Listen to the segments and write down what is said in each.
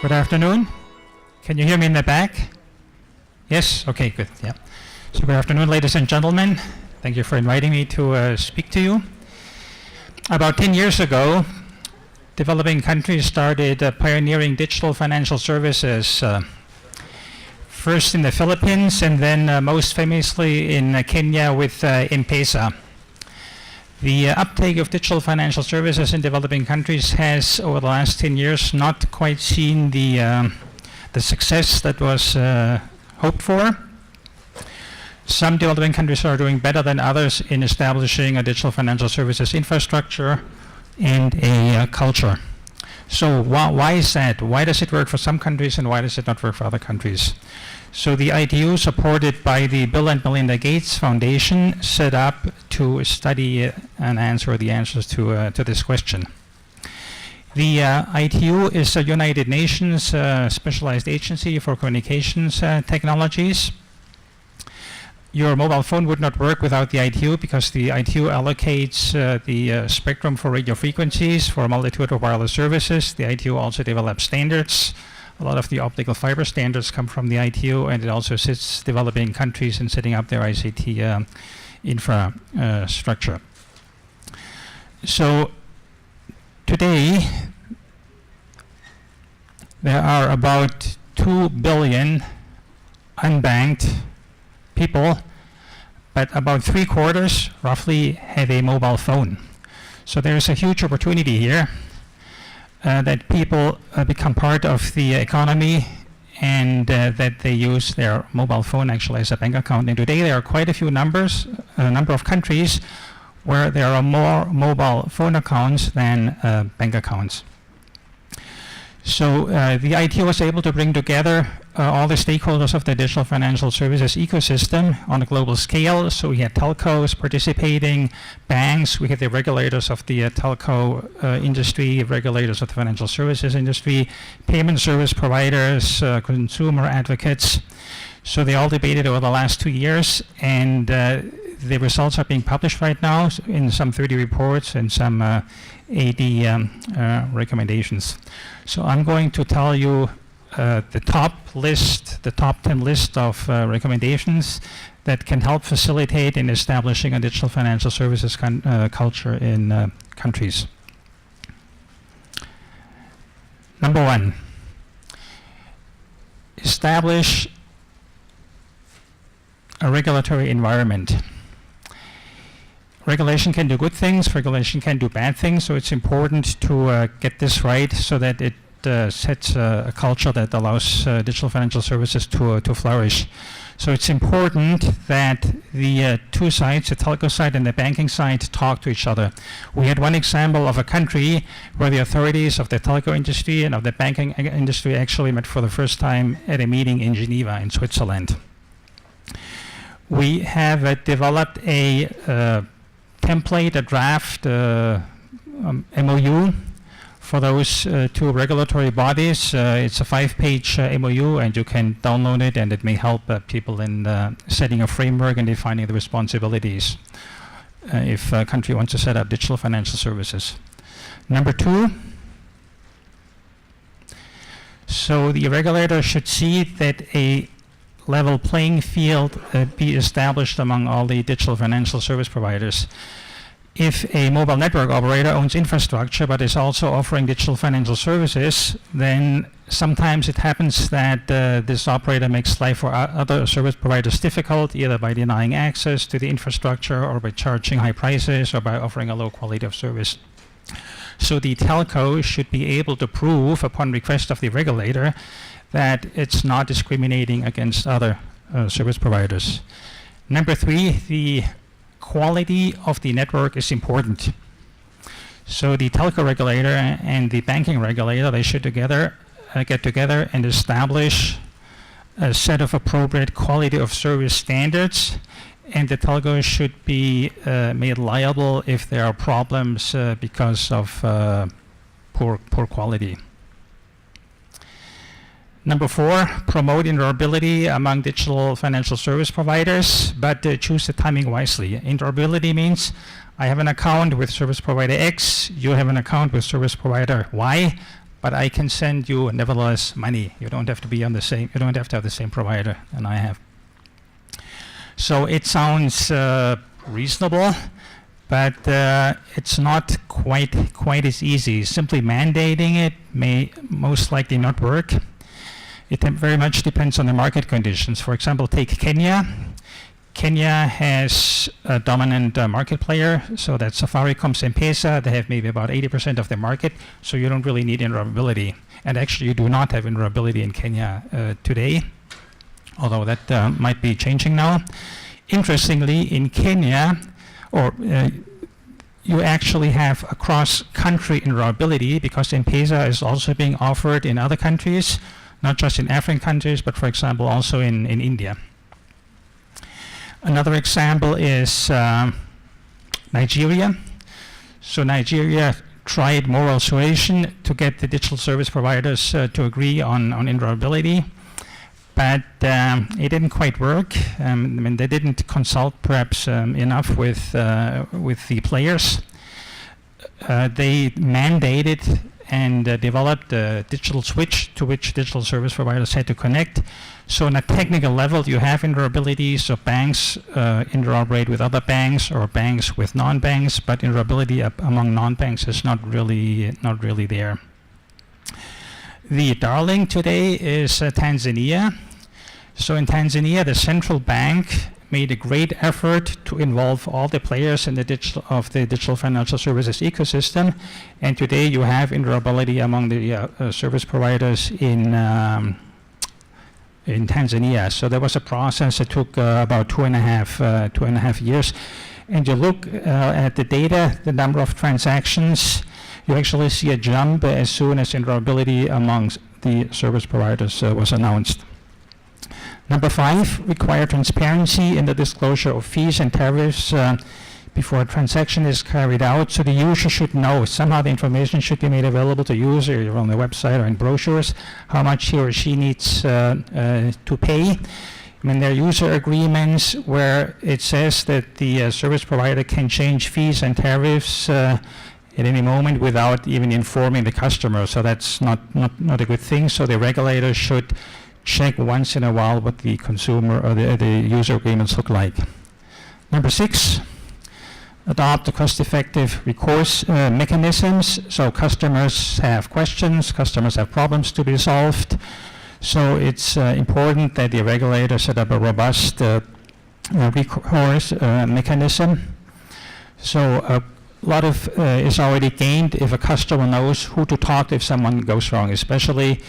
Good afternoon. Can you hear me in the back? Yes? Okay, good. Yeah. So good afternoon, ladies and gentlemen. Thank you for inviting me to speak to you. About 10 years ago, developing countries started pioneering digital financial services, first in the Philippines and then most famously in Kenya with M-Pesa. The uptake of digital financial services in developing countries has, over the last 10 years, not quite seen the success that was hoped for. Some developing countries are doing better than others in establishing a digital financial services infrastructure and a culture. So why is that? Why does it work for some countries and why does it not work for other countries? So the ITU, supported by the Bill and Melinda Gates Foundation, set up to study and answer the answers to this question. The ITU is a United Nations specialized agency for communications technologies. Your mobile phone would not work without the ITU because the ITU allocates the spectrum for radio frequencies for a multitude of wireless services. The ITU also develops standards. A lot of the optical fiber standards come from the ITU, and it also assists developing countries in setting up their ICT infrastructure. So today, there are about 2 billion unbanked people, but about 3/4 roughly have a mobile phone. So there's a huge opportunity here that people become part of the economy and that they use their mobile phone actually as a bank account. And today there are quite a few number of countries where there are more mobile phone accounts than bank accounts. So the ITU was able to bring together all the stakeholders of the digital financial services ecosystem on a global scale. So we had telcos participating, banks, we had the regulators of the telco industry, regulators of the financial services industry, payment service providers, consumer advocates. So they all debated over the last 2 years, and the results are being published right now in some 30 reports and some 80 recommendations. So I'm going to tell you the top 10 list of recommendations that can help facilitate in establishing a digital financial services culture in countries. Number 1, establish a regulatory environment. Regulation can do good things, regulation can do bad things, so it's important to get this right so that it sets a culture that allows digital financial services to flourish. So it's important that the two sides, the telco side and the banking side, talk to each other. We had one example of a country where the authorities of the telco industry and of the banking industry actually met for the first time at a meeting in Geneva in Switzerland. We have developed a template, a draft MOU for those two regulatory bodies. It's a 5-page MOU, and you can download it, and it may help people in setting a framework and defining the responsibilities if a country wants to set up digital financial services. Number 2, so the regulator should see that a level playing field be established among all the digital financial service providers. If a mobile network operator owns infrastructure but is also offering digital financial services, then sometimes it happens that this operator makes life for other service providers difficult, either by denying access to the infrastructure or by charging high prices or by offering a low quality of service. So the telco should be able to prove, upon request of the regulator, that it's not discriminating against other service providers. Number 3, the quality of the network is important. So the telco regulator and the banking regulator, they should get together and establish a set of appropriate quality of service standards, and the telco should be made liable if there are problems because of poor quality. Number 4, promote interoperability among digital financial service providers, but choose the timing wisely. Interoperability means I have an account with service provider X, you have an account with service provider Y. but I can send you nevertheless money. You don't have to be on the same. You don't have to have the same provider, and I have. So it sounds reasonable, but it's not quite as easy. Simply mandating it may most likely not work. It very much depends on the market conditions. For example, take Kenya. Kenya has a dominant market player, so that's Safaricom's M-Pesa. They have maybe about 80% of the market, so you don't really need interoperability. And actually, you do not have interoperability in Kenya today, although that might be changing now. Interestingly, in Kenya, you actually have a cross-country interoperability because M-Pesa is also being offered in other countries, not just in African countries, but for example, also in India. Another example is Nigeria. So Nigeria tried moral suasion to get the digital service providers to agree on interoperability, but it didn't quite work. I mean, they didn't consult perhaps enough with the players. They mandated and developed a digital switch to which digital service providers had to connect. So on a technical level, you have interoperability, so banks interoperate with other banks or banks with non-banks, but interoperability among non-banks is not really there. The darling today is Tanzania. So in Tanzania, the central bank made a great effort to involve all the players in the digital financial services ecosystem, and today you have interoperability among the service providers in Tanzania. So there was a process that took about two and a half years, and you look at the data, the number of transactions, you actually see a jump as soon as interoperability amongst the service providers was announced. Number 5, require transparency in the disclosure of fees and tariffs before a transaction is carried out. So the user should know, somehow the information should be made available to user, either on the website or in brochures, how much he or she needs to pay. I mean, there are user agreements where it says that the service provider can change fees and tariffs at any moment without even informing the customer. So that's not a good thing. So the regulator should check once in a while what the consumer or the user agreements look like. Number 6, adopt a cost-effective recourse mechanisms. So customers have questions, customers have problems to be solved. So it's important that the regulator set up a robust recourse mechanism. So a lot of is already gained if a customer knows who to talk to if someone goes wrong, especially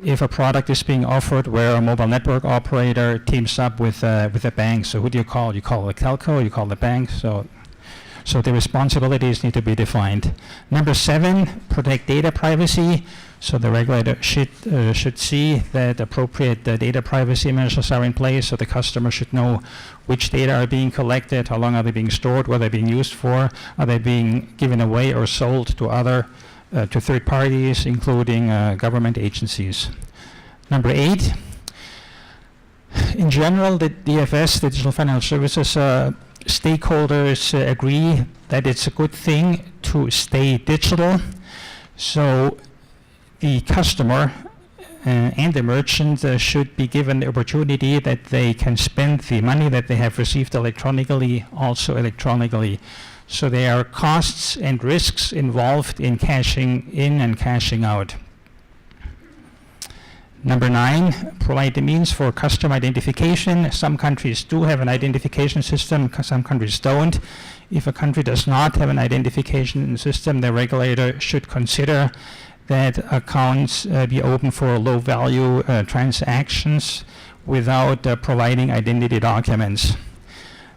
if a product is being offered where a mobile network operator teams up with a bank. So who do you call? You call the telco, you call the bank. So the responsibilities need to be defined. Number 7, protect data privacy. So the regulator should see that appropriate data privacy measures are in place. So the customer should know which data are being collected, how long are they being stored, what are they being used for, are they being given away or sold to third parties, including government agencies. Number 8, in general, the DFS, the Digital Financial Services stakeholders agree that it's a good thing to stay digital. So the customer and the merchant should be given the opportunity that they can spend the money that they have received electronically, also electronically. So there are costs and risks involved in cashing in and cashing out. Number 9, provide the means for customer identification. Some countries do have an identification system, some countries don't. If a country does not have an identification system, the regulator should consider that accounts be open for low-value transactions without providing identity documents.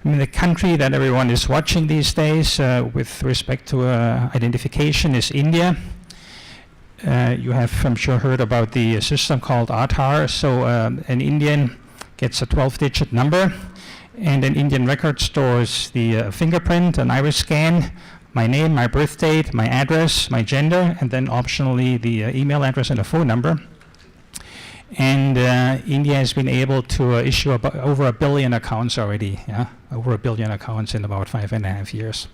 I mean, the country that everyone is watching these days with respect to identification is India. You have, I'm sure, heard about the system called Aadhaar. So an Indian gets a 12-digit number, and an Indian record stores the fingerprint, an iris scan, my name, my birth date, my address, my gender, and then optionally the email address and a phone number. And India has been able to issue over 1 billion accounts already, over 1 billion accounts in about 5.5 years.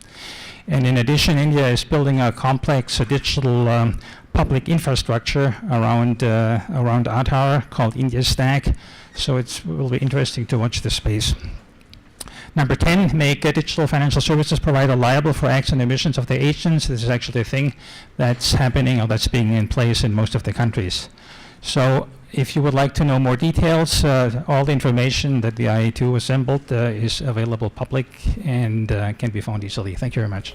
And in addition, India is building a complex digital public infrastructure around Aadhaar called India Stack. So it will be interesting to watch this space. Number 10, make digital financial services provider liable for acts and omissions of their agents. This is actually a thing that's happening or that's being in place in most of the countries. So if you would like to know more details, all the information that the IE2 assembled is available public and can be found easily. Thank you very much.